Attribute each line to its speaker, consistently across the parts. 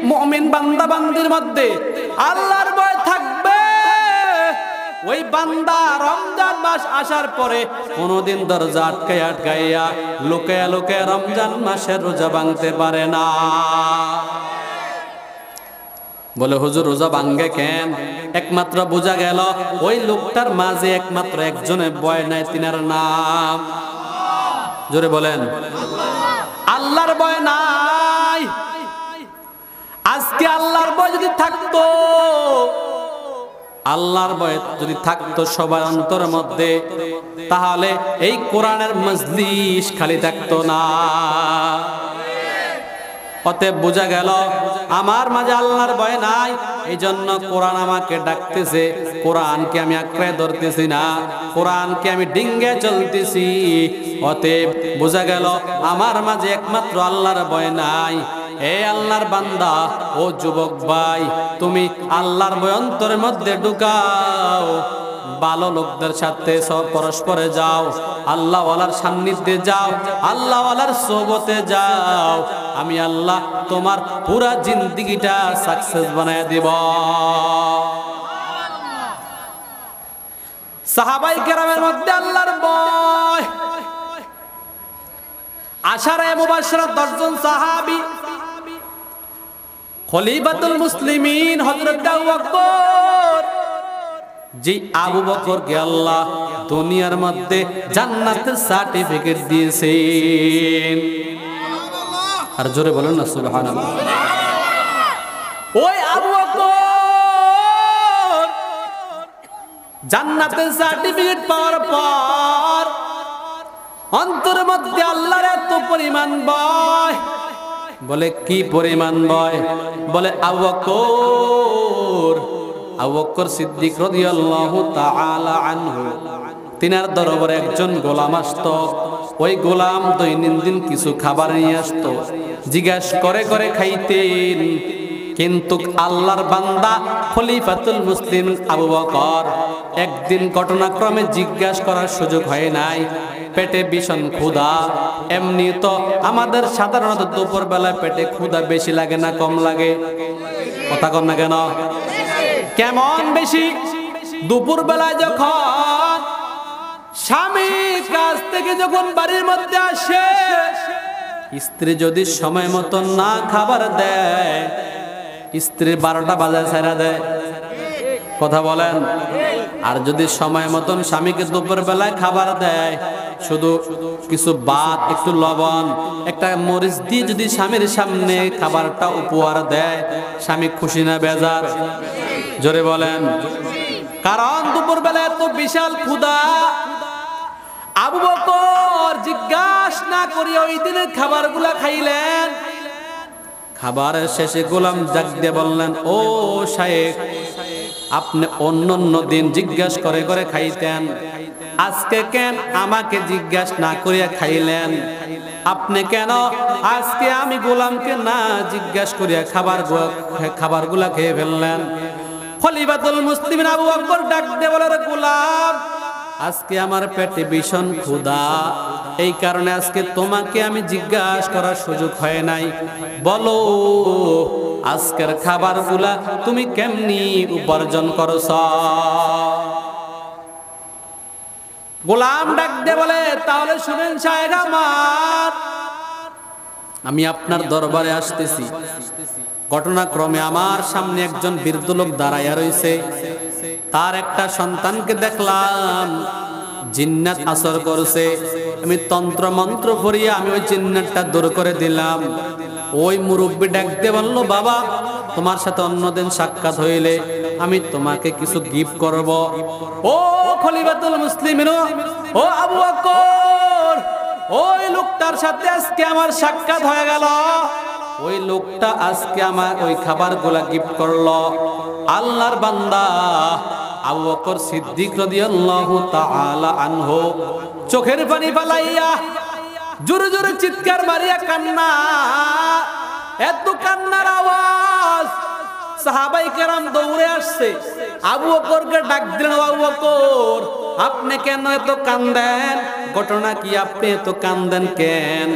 Speaker 1: মুমিন বান্দা বান্দির মধ্যে আল্লাহর ভয় থাকবে, ওই বান্দা রমজান মাস আসার পরে কোনদিন দরজা আটকাইয়া লুকায়া রমজান মাসের রোজা ভাঙতে পারে না। বলে হুজুর রোজা ভাঙ্গে কেন? একমাত্র বোঝা গেল ওই লোকটার মাঝে একমাত্র একজনের ভয় নাই, তিনার নাম জোরে বলেন আল্লাহর ভয় নাই। আজকে আল্লাহর ভয় যদি থাকতো, আল্লাহর ভয় যদি থাকতো সবার অন্তরের মধ্যে, তাহলে এই কোরআনের মজলিস খালি থাকতো না। অতএব বোঝা গেল আমার মাঝে আল্লাহর ভয় নাই, এই জন্য কোরআন আমাকে ডাকতেছে। কোরআনকে আমি আঁকড়ে ধরতেছি না, কোরআনকে আমি ডিঙ্গে চলতেছি। অতএব বোঝা গেল আমার মাঝে একমাত্র আল্লাহর ভয় নাই। হে আল্লাহর বান্দা, ও যুবক ভাই, তুমি আল্লাহর ভয় অন্তরের মধ্যে ঢুকাও, ভালো লোকদের সাথে সব পরস্পরে যাও, আল্লাহ ওয়ালার সান্নিধ্যে যাও, আল্লাহ ওয়ালার সোহবতে যাও। আমি আল্লাহ তোমার পুরা জিন্দেগিটা সাকসেস বানায় দিব। সাহাবাই কেরামের মধ্যে আল্লাহর ভয়, আশারায়ে মুবাশশিরা 10 জন সাহাবী, খলিফাতুল মুসলিমিন হযরত আবু বকর, যে আবু বকরকে আল্লাহ দুনিয়ার মধ্যে জান্নাতের সার্টিফিকেট দিয়েছেন। আর জোরে বলেন না সুবহানাল্লাহ। ওই আবু বকর জান্নাতের সার্টিফিকেট পাওয়ার পর অন্তরের মধ্যে আল্লাহর এত পরিমাণ ভয়। বলে কি পরিমাণ ভয়? বলে আবু বকর সিদ্দিক রাদিয়াল্লাহু তাআলা আনহু, তিনার দরবারে একজন গোলাম আসতো। ওই গোলাম দৈনন্দিন কিছু খাবার নিয়ে আসতো, জিজ্ঞাসা করে খাইতেন। কিন্তু আল্লাহর বান্দা খলিফাতুল মুসলিম আবু বকর একদিন ঘটনাক্রমে জিজ্ঞাসা করার সুযোগ হয় নাই, পেটে ভীষণ ক্ষুধা। এমনি তো আমাদের সাধারণত দুপুর বেলায় পেটে ক্ষুধা বেশি লাগে না কম লাগে? কথা কম না কেন? কেমন বেশি? দুপুর বেলায় যখন স্বামী কাজ থেকে যখন বাড়ির মধ্যে আসে, স্ত্রী যদি সময় মতন না খাবার দেয়, স্ত্রী 12টা বাজায় ছাড়া দেয়। কথা বলেন। আর যদি সময় মতন স্বামীকে দুপুর বেলায় খাবার দেয়, শুধু কিছু ভাত, একটু লবণ, একটা মরিচ দিয়ে যদি স্বামীর সামনে খাবারটা উপহার দেয়, স্বামী খুশি না বেজার? জোরে বলেন। কারণ দুপুর বেলা এত বিশাল ক্ষুধা। আবু বকর জিজ্ঞাসা না করি ওই দিনের খাবারগুলা খাইলেন। খাবারের শেষে গোলাম ডাক দিয়ে বললেন, ও শায়েখ, আপনি অন্য দিন জিজ্ঞাসা করে খাইতেন, আজকে কেন আমাকে জিজ্ঞাসা না করিয়া খাইলেন? আপনি কেন আজকে আমি গোলামকে না জিজ্ঞাসা করিয়া খাবারগুলা খেয়ে ফেললেন? খলিফাতুল মুসলিমিন আবু বকর ডাক দিয়ে বলে, গোলাম, আজকে আমার পেটে ভীষণ ক্ষুধা, এই কারণে আজকে তোমাকে আমি জিজ্ঞাসা করার সুযোগ হয় নাই। বলো আজকের খাবারগুলা তুমি কেমনি উপার্জন করছ? গোলাম ডাক দিয়ে বলে, তাহলে শুনেন শায়েখ আমার, আমি আপনার দরবারে আসতেছি। ঘটনাক্রমে আমার সামনে একজন বৃদ্ধ লোক দাঁড়াইয়া রয়েছে। তার একটা সন্তানকে দেখলাম জিন্নাত আসর করছে। আমি তন্ত্র মন্ত্র পড়িয়া আমি ওই জিন্নাতটা দূর করে দিলাম। ওই মুরব্বী ডাক দিয়ে বলল, বাবা, তোমার সাথে অন্যদিন সাক্ষাৎ হইলে আমি তোমাকে কিছু গিফট করব। ও খলিফাতুল মুসলিমিন, ও আবু বকর, ওই লোকটার সাথে আজকে আমার সাক্ষাৎ হয়ে গেল। ওই লোকটা আজকে আমার ওই খাবারগুলা গিফট করলো। আল্লাহর বান্দা আবু বকর সিদ্দিক রাদিয়াল্লাহু তাআলা আনহু চোখের পানি ফালাইয়া জোরে জোরে চিৎকার মারিয়া কান্না, এত কান্নার আওয়াজ সাহাবাই কেরাম দৌড়ে আসছে। আবু বকরকে ডাক দিলেন, আবু বকর, আপনি কেন এত কান্দেন? ঘটনা কি? আপনি এত কান্দেন কেন?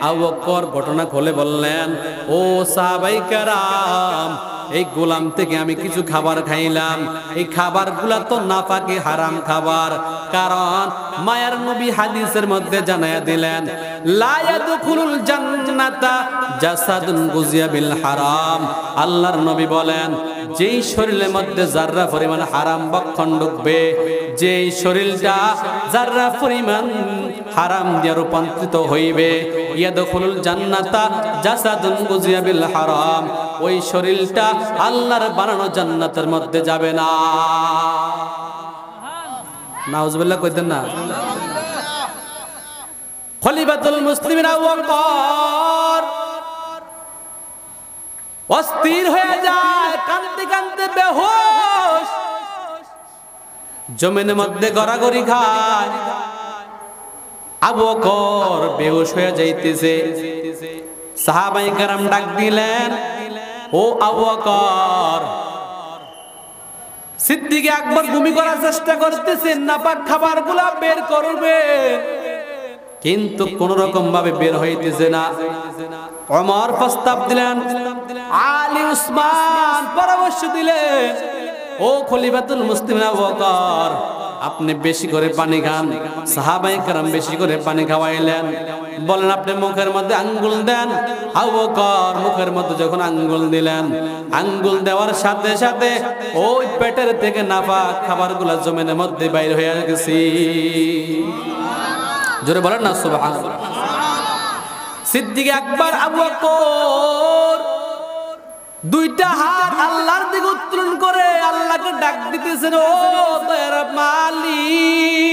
Speaker 1: আবু বকর ঘটনা খুলে বললেন, ও সাহাবাই কেরাম, এই গোলাম থেকে আমি কিছু খাবার খাইলাম, এই খাবারগুলা তো নাপাকি হারাম খাবার। কারণ মায়ার নবী হাদিসের মধ্যে জানায়া দিলেন, লা ইয়াদখুলুল জান্নাতা জাসাদুন গুজিয়া বিল হারাম। আল্লাহর নবী বলেন, যেই শরীরের মধ্যে যাররা পরিমাণ হারাম ভক্ষণ ঢুকবে, যেই শরীরটা যাররা পরিমাণ হারাম দিয়ে রূপান্তরিত হইবে, ইয়াদখুলুল জান্নাতা জাসাদুন গুজিয়া বিল হারাম, ওই শরীরটা আল্লাহর বানানো জান্নাতের মধ্যে যাবে না। নাউজুবিল্লাহ কইতেন না? খলিফাতুল মুসলিমিন আবু বকর অস্থির হয়ে যায়, কাঁদতে কাঁদতে বেহুশ, জমিনের মধ্যে গড়াগড়ি খায়। আবু বকর বেহুশ হয়ে যাইতেছে। সাহাবায়ে কেরাম ডাক দিলেন, ও আবু বকর। সিদ্দিক আকবর ভূমি করার চেষ্টা করতেছেন, নাপাক খাবারগুলা বের করবে, কিন্তু কোন রকম ভাবে বের হইতেছে না। ওমর প্রস্তাব দিলেন, আলী উসমান পরামর্শ দিলেন, ও খলিফাতুল মুসলিমিন আবু বকর, আপনি বেশি করে পানি খান। সাহাবায়ে কেরাম বেশি করে পানি খাওয়াইলেন। বলেন, আপনি মুখের মধ্যে আঙ্গুল দেন। আবু বকর মুখের মধ্যে যখন আঙ্গুল দিলেন, আঙ্গুল দেওয়ার সাথে সাথে ওই পেটের থেকে নাপাক খাবারগুলো জমিনের মধ্যে বাইর হয়ে গেছে। জোরে বলেন না সুবহানাল্লাহ। সিদ্দিক আকবর আবু বকর দুইটা হাত আল্লাহর দিকে উত্তোলন করে আল্লাহকে ডাক দিতেছেন, ও দয়ার মালিক,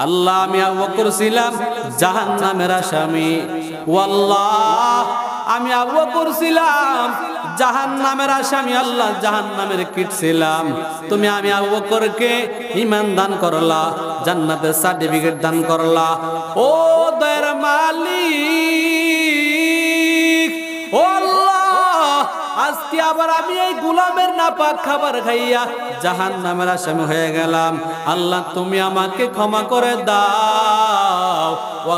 Speaker 1: আল্লাহ, আমি আবু বকর ছিলাম জাহান্নামের আসামি। ওয়াল্লাহ, আমি আবু বকর ছিলাম জাহান্নামের আসামি। আল্লাহ, জাহান্নামের কীট ছিলাম। তুমি আমি আবু বকরকে ঈমান দান করলা, জান্নাতের সার্টিফিকেট দান করলা। ও দয়ার মালিক, ও আল্লাহ, আজকে আবার আমি এই গোলামের নাপাক খাবার খাইয়া জাহান্নামের আসামি হয়ে গেলাম। আল্লাহ, তুমি আমাকে ক্ষমা করে দাও।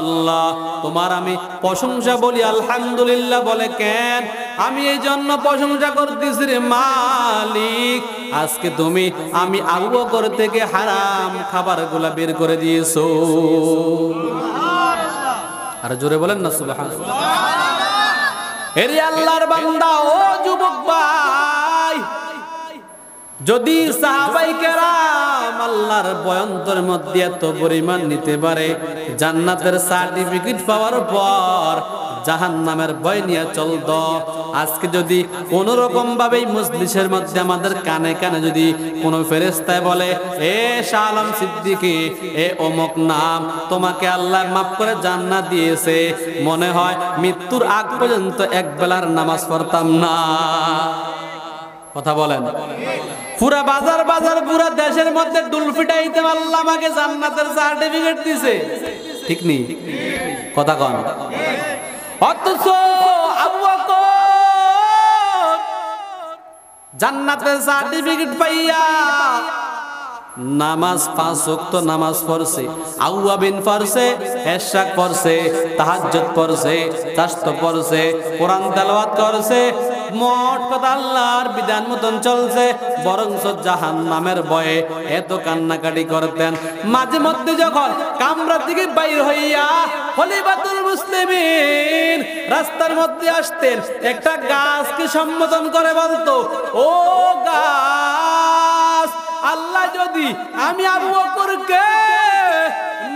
Speaker 1: আল্লাহ, তোমার আমি প্রশংসা বলি, আলহামদুলিল্লাহ বলে কেন? আমি এই জন্য প্রশংসা করতেছি রে মালিক, আজকে তুমি আমি আবু বকর থেকে হারাম খাবারগুলা বের করে দিয়েছো। আর জোরে বলেন না সুবহানাল্লাহ। এরে আল্লাহর বান্দা, ও যুবক ভাই, যদি সাহাবায়ে কেরাম আল্লাহর বয়ন্তর মধ্যে এত পরিমাণ নিতে পারে, জান্নাতের সার্টিফিকেট পাওয়ার পর জাহান্নামের ভয় নিয়ে চলত, আজকে যদি কোন রকম ভাবে মজলিসের মধ্যে আমাদের কানে কানে যদি কোন ফেরেশতায় বলে, এ শাহ আলম সিদ্দিকী, এ অমুক নাম, তোমাকে আল্লাহ মাফ করে জান্নাত দিয়েছে, মনে হয় মৃত্যুর আগ পর্যন্ত এক বেলার নামাজ পড়তাম না। কথা বলেন। পুরা বাজার বাজার পুরা দেশের মধ্যে ডুল ফিটাইতে আল্লাহ আমাকে জান্নাতের সার্টিফিকেট দিয়েছে, ঠিক নেই? কথা কন। অথচ আবু বকর জান্নাতের সার্টিফিকেট পাইয়া নামাজ 5 ওয়াক্ত নামাজ পড়ছে, আউয়াবিন পড়ছে, ইশরাক পড়ছে, তাহাজ্জুদ পড়ছে, তাসত পড়ছে, কোরআন তেলাওয়াত করছে, মোট কথা আল্লাহর বিধান মতন চলছে, বরঞ্চ জাহান্নামের ভয়ে এত কান্নাকাটি করতেন। মাঝে মধ্যে যখন কামরা থেকে বাইর হইয়া খলিফাতুল মুসলিমিন রাস্তার মধ্যে আসতেন, একটা গাছকে সম্বোধন করে বলতো, ও গাছ, আল্লাহ যদি আমি আবু বকরকে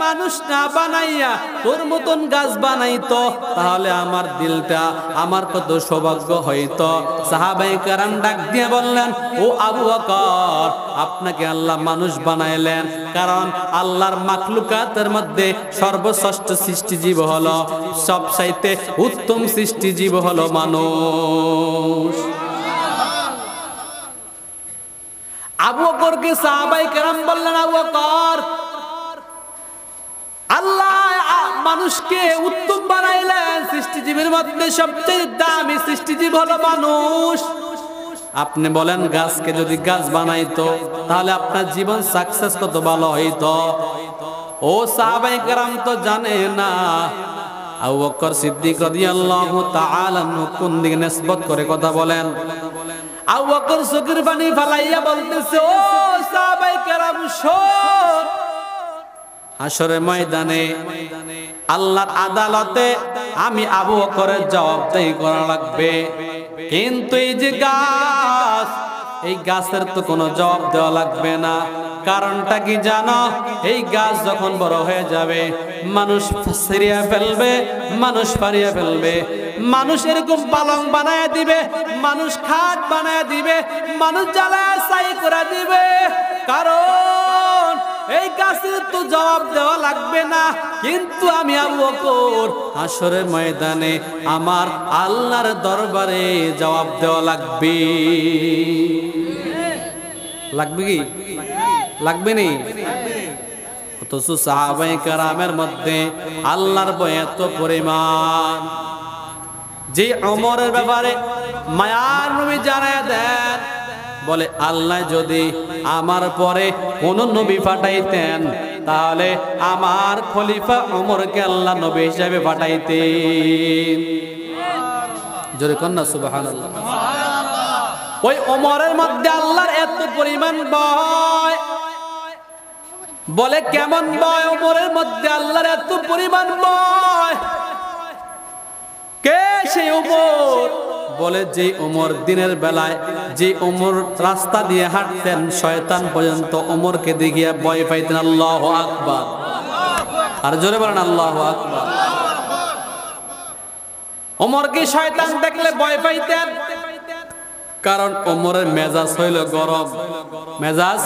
Speaker 1: মানুষ না বানাইয়া তোর মতন গাছ বানাইতো, তাহলে আমার দিলটা আমার কত সৌভাগ্য হইতো। সাহাবায়ে কেরাম ডাক দিয়ে বললেন, ও আবু বকর, আপনাকে আল্লাহ মানুষ বানাইলেন কারণ আল্লাহর মাখলুকাতের মধ্যে সর্বশ্রেষ্ঠ সৃষ্টিজীব হলো, সবচাইতে উত্তম সৃষ্টিজীব হলো মানুষ। আবু বকরকে সাহাবায়ে কেরাম বললেন, আবু বকর, আল্লাহ মানুষকে উত্তম বানাইলেন, সৃষ্টিজীবের মধ্যে সবচেয়ে দামি সৃষ্টিজীব হলো মানুষ। আপনি বলেন, গাছকে যদি গাছ বানাইতো তাহলে আপনার জীবন সাকসেস কত ভালো হইতো। ও সাহাবায়ে কেরাম তো জানে না, আবু বকর সিদ্দিক রাদিয়াল্লাহু তাআলা কোন দিকে নিসবত করে কথা বলেন? আবু বকর চোখের পানি ফালাইয়া বলতেছে, ও সাহাবায়ে কেরাম শোন, হাসরের ময়দানে আল্লাহর আদালতে আমি আবু বকরের জবাবদেহি করা লাগবে, কিন্তু এই যে গাছ, এই গাছের তো কোনো জবাব দেওয়া লাগবে না। কারণটা কি জানো? এই গাছ যখন বড় হয়ে যাবে, মানুষ ছিঁড়িয়া ফেলবে, মানুষ ফাড়িয়া ফেলবে, মানুষ এরকম পালং বানায় দিবে, মানুষ খাট বানায় দিবে, মানুষ জ্বালায় ছাই করে দিবে। কারণ এই গাছের তো জবাব দেওয়া লাগবে না, কিন্তু আমি আবু বকর হাসরের ময়দানে আমার আল্লাহর দরবারে জবাব দেওয়া লাগবে। লাগবে কি? লাগবে নি? অথচ সাহাবায়ে কেরামের মধ্যে আল্লাহর ভয় এত পরিমাণ যে ওমরের ব্যাপারে মায়ার নবী জানায় দেন, বলে আল্লাহ যদি আমার পরে কোন নবী পাঠাইতেন তাহলে আমার খলিফা ওমরকে আল্লাহ নবী হিসেবে পাঠাইতেন। জোরে কন্যা সুবহানাল্লাহ। ওই ওমরের মধ্যে আল্লাহর এত পরিমাণ ভয়, বলে কেমন ভয় ওমরের মধ্যে আল্লাহর এত পরিমাণ ভয়? কে সেই ওমর? বলে যে ওমর দিনের বেলায় যে ওমর রাস্তা দিয়ে হাঁটতেন, শয়তান পর্যন্ত ওমরকে দেখিয়া ভয় পাইতেন। আল্লাহু আকবার। আর জোরে বলেন আল্লাহু আকবার। ওমরকে শয়তান দেখলে ভয় পাইতেন, কারণ ওমরের মেজাজ হইল গরম। মেজাজ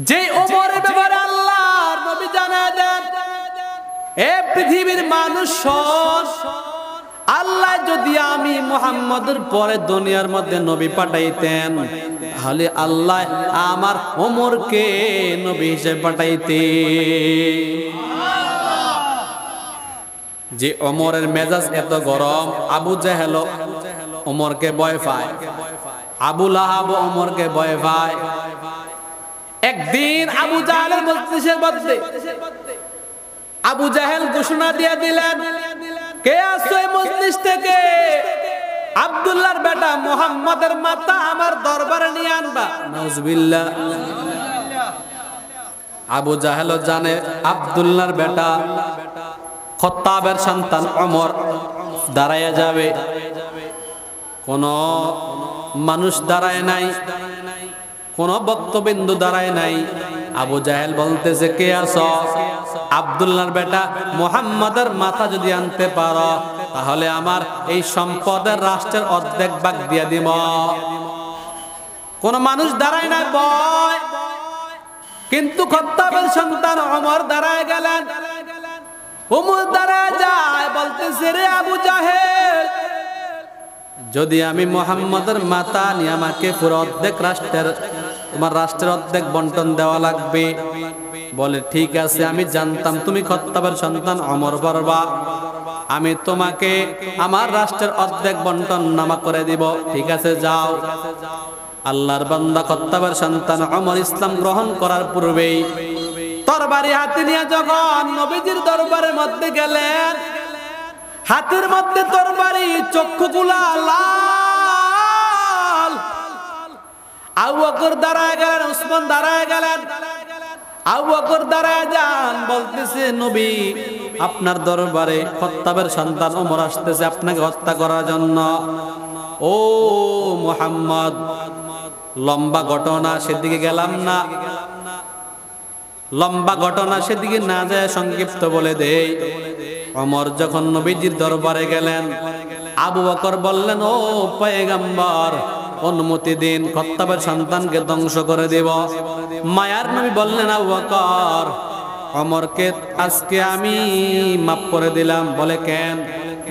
Speaker 1: যে ওমরের ব্যাপারে আল্লাহর নবী জানায় দেন, এ পৃথিবীর মানুষ শোন, আল্লাহ যদি আমি মুহাম্মদের পরে দুনিয়ার মধ্যে নবী পাঠাইতেন তাহলে আল্লাহ আমার ওমরকে নবী হিসেবে পাঠাইতেন। যে ওমরের মেজাজ এত গরম, আবু জেহেল ওমরকে ভয় পায়, আবু লাহাব ওমরকে ভয় পায়। একদিন আবু জাহেলের মজলিসের মধ্যে আবু জাহেল ঘোষণা দিয়ে দিলেন, কে আসছো এই মজলিস থেকে? আব্দুল্লাহর বেটা মুহাম্মাদের মাথা আমার দরবারে নিয়ে আনবা। নাউজুবিল্লাহ। আবু জাহেল জানে আব্দুল্লাহর বেটা খত্তাবের সন্তান ওমর দাঁড়াইয়া যাবে, কোন মানুষ দাঁড়ায় নাই, কোন বক্তবিন্দু দাঁড়ায় নাই। আবু জাহেল বলতেছে, কে আছো? আব্দুল্লাহর বেটা মুহাম্মাদের মাথা যদি আনতে পারো তাহলে আমার এই সম্পদের রাষ্ট্রের অর্ধেক ভাগ দিয়ে দিব। কোন মানুষ দাঁড়ায় নাই, ভয়। কিন্তু খত্তাবের সন্তান ওমর দাঁড়ায় গেলেন। ওমর দাঁড়ায় যায়, বলতেছে, রে আবু জাহেল, যদি আমি মুহাম্মাদের মাথা নিয়ে আমাকে পুরো অর্ধেক রাষ্ট্রের, তোমার রাষ্ট্রের অর্ধেক বন্টন দেওয়া লাগবে। বলে ঠিক আছে, আমি জানতাম তুমি খত্তাবের সন্তান ওমর বলবা, আমি তোমাকে আমার রাষ্ট্রের অর্ধেক বন্টন নামা করে দিব। ঠিক আছে, যাও। আল্লাহর বান্দা খত্তাবের সন্তান ওমর ইসলাম গ্রহণ করার পূর্বেই তরবারি হাতে নিয়ে যখন নবীজির দরবারের মধ্যে গেলেন, হাতের মধ্যে তরবারি, চক্ষুগুলা লাল। আবু বকর দাঁড়ায় গেলেন, উসমান দাঁড়ায় গেলেন। আবু বকর দাঁড়ায় যান, বলতেছে, নবী আপনার দরবারে খত্তাবের সন্তান ওমর আসতেছে আপনাকে হত্যা করার জন্য। ও মুহাম্মদ, লম্বা ঘটনা, সেদিকে গেলাম না। লম্বা ঘটনা সেদিকে না যায় সংক্ষিপ্ত বলে দেই। ওমর যখন নবীজির দরবারে গেলেন, আবু বকর বললেন, ও পয়গম্বর, অনুমতি দিন, খত্তাবের সন্তানকে ধ্বংস করে দেব। মায়ার নবী বললেন, আবু বকর, ওমরকে আজকে আমি মাফ করে দিলাম। বলে কেন?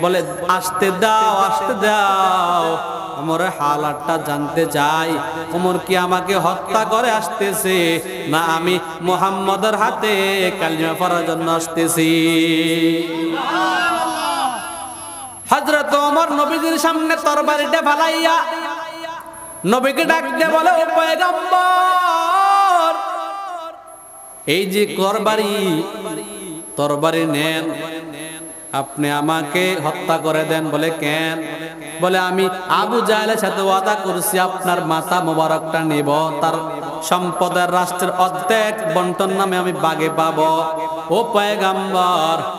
Speaker 1: বলে আসতে দাও, আসতে দাও, ওমরের হালাতটা জানতে চাই। ওমর কি আমাকে হত্যা করে আসতেছে, না আমি মুহাম্মদের হাতে কালিমা পড়ার জন্য আসতেছি? হযরত ওমর নবীজির সামনে তরবারিটা ফালাইয়া নবীকে ডাক দিয়ে বলে, ও পয়গম্বর, এই যে তরবারি তরবারি নেন, আপনি আমাকে হত্যা করে দেন। বলে কেন? বলে আমি আবু জাহেলের সাথে ওয়াদা করছি আপনার মাথা মোবারকটা নিব, তার সম্পদের রাষ্ট্রের অর্ধেক বন্টন নামে আমি বাগে পাবো। ও পয়গম্বর,